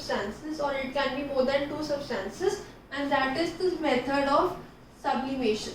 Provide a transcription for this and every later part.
substances, or it can be more than 2 substances, and that is the method of sublimation.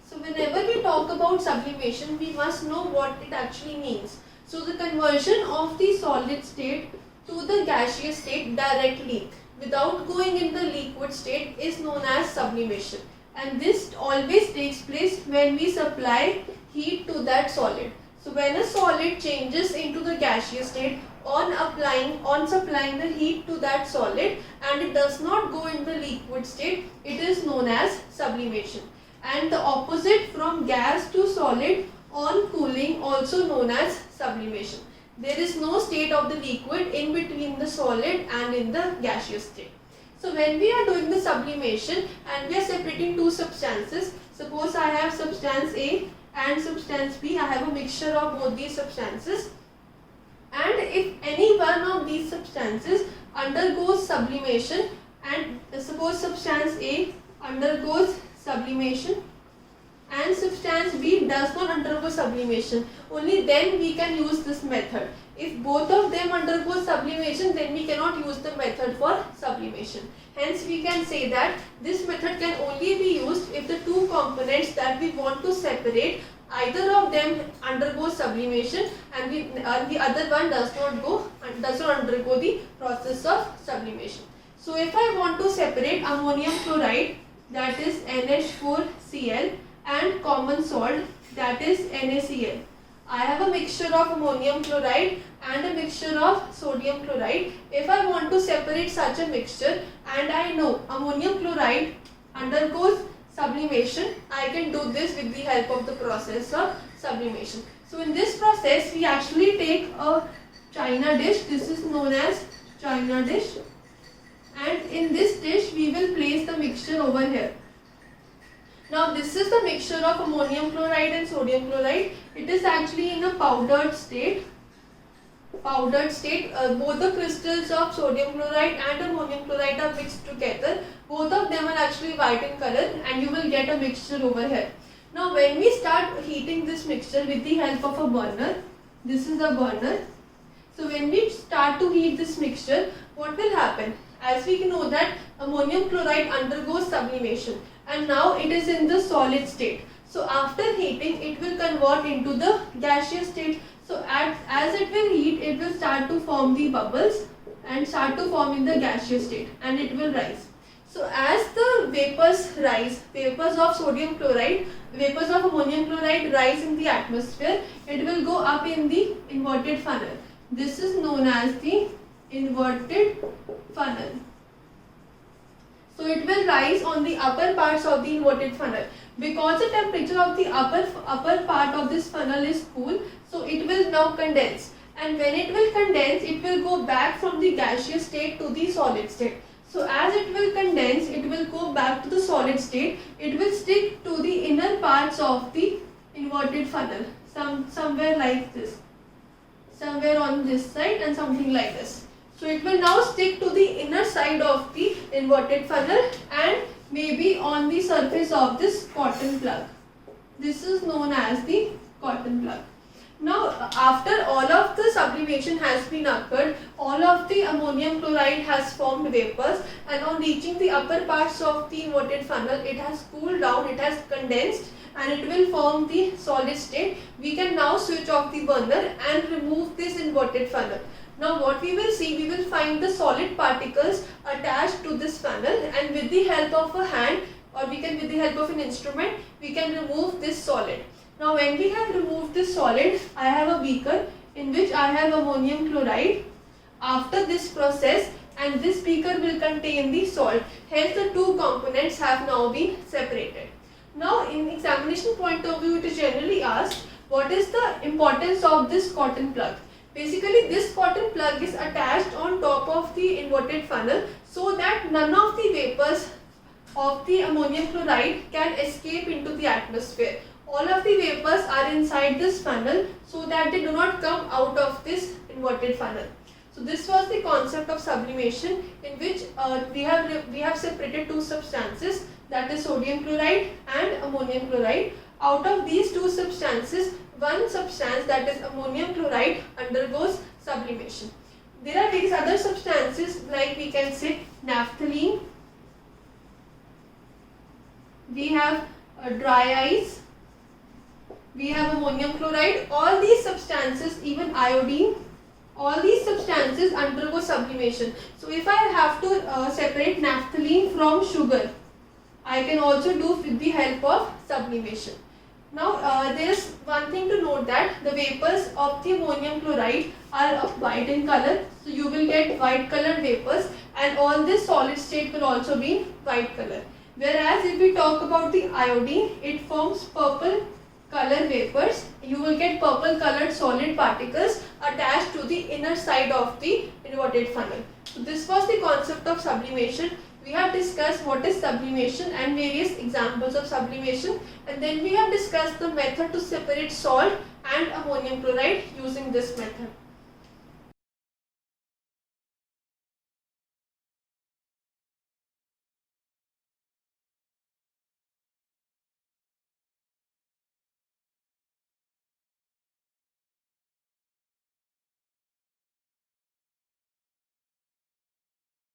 So whenever we talk about sublimation, we must know what it actually means. So the conversion of the solid state to the gaseous state directly without going in the liquid state is known as sublimation, and this always takes place when we supply heat to that solid. So when a solid changes into the gaseous state on supplying the heat to that solid and it does not go in the liquid state, it is known as sublimation. And the opposite from gas to solid on cooling, also known as sublimation. There is no state of the liquid in between the solid and in the gaseous state. So when we are doing the sublimation and we are separating two substances, suppose I have substance A and substance B, I have a mixture of both these substances, and if any one of these substances undergoes sublimation, and suppose substance A undergoes sublimation and substance B does not undergo sublimation, only then we can use this method. If both of them undergo sublimation, then we cannot use the method for sublimation. Hence we can say that this method can only be used if the two components that we want to separate, either of them undergoes sublimation and the other one does not undergo the process of sublimation. So if I want to separate ammonium chloride, that is NH4Cl, and common salt, that is NaCl. I have a mixture of ammonium chloride and a mixture of sodium chloride. If I want to separate such a mixture and I know ammonium chloride undergoes sublimation, I can do this with the help of the process of sublimation. So in this process, we actually take a china dish. This is known as china dish, and in this dish we will place the mixture over here. Now this is the mixture of ammonium chloride and sodium chloride. It is actually in a powdered state. Both the crystals of sodium chloride and ammonium chloride are mixed together. Both of them are actually white in color, and you will get a mixture over here. Now when we start heating this mixture with the help of a burner, this is a burner. So when we start to heat this mixture, what will happen? As we know that ammonium chloride undergoes sublimation and now it is in the solid state. So after heating, it will convert into the gaseous state. So as it will heat, it will start to form the bubbles and start to form in the gaseous state, and it will rise. So as the vapors rise, vapors of sodium chloride, vapors of ammonium chloride rise in the atmosphere, it will go up in the inverted funnel. This is known as the inverted funnel. So it will rise on the upper parts of the inverted funnel. Because the temperature of the upper part of this funnel is cool, so it will now condense. And when it will condense, it will go back from the gaseous state to the solid state. So as it will condense, it will go back to the solid state. It will stick to the inner parts of the inverted funnel, somewhere like this, somewhere on this side and something like this. So it will now stick to the inner side of the inverted funnel and maybe on the surface of this cotton plug. This is known as the cotton plug. Now after all of the sublimation has been occurred, all of the ammonium chloride has formed vapors, and on reaching the upper parts of the inverted funnel, it has cooled down, it has condensed, and it will form the solid state. We can now switch off the burner and remove this inverted funnel. Now what we will see, we will find the solid particles attached to this funnel, and with the help of a hand, or with the help of an instrument, we can remove this solid. Now when we have removed this solid, I have a beaker in which I have ammonium chloride. After this process, and this beaker will contain the salt, hence the two components have now been separated. Now in examination point of view, it is generally asked, what is the importance of this cotton plug? Basically, this cotton plug is attached on top of the inverted funnel so that none of the vapors of the ammonium chloride can escape into the atmosphere. All of the vapors are inside this funnel so that they do not come out of this inverted funnel. So this was the concept of sublimation, in which we have separated two substances, that is sodium chloride and ammonium chloride. Out of these two substances, one substance, that is ammonium chloride, undergoes sublimation. There are various other substances like we can say naphthalene, we have dry ice, we have ammonium chloride. All these substances, even iodine, all these substances undergo sublimation. So if I have to separate naphthalene from sugar, I can also do with the help of sublimation. Now there is one thing to note, that the vapors of the ammonium chloride are white in color. So you will get white colored vapors, and all this solid state will also be white color. Whereas if we talk about the iodine, it forms purple color vapors. You will get purple colored solid particles attached to the inner side of the inverted funnel. So this was the concept of sublimation. We have discussed what is sublimation and various examples of sublimation, and then we have discussed the method to separate salt and ammonium chloride using this method.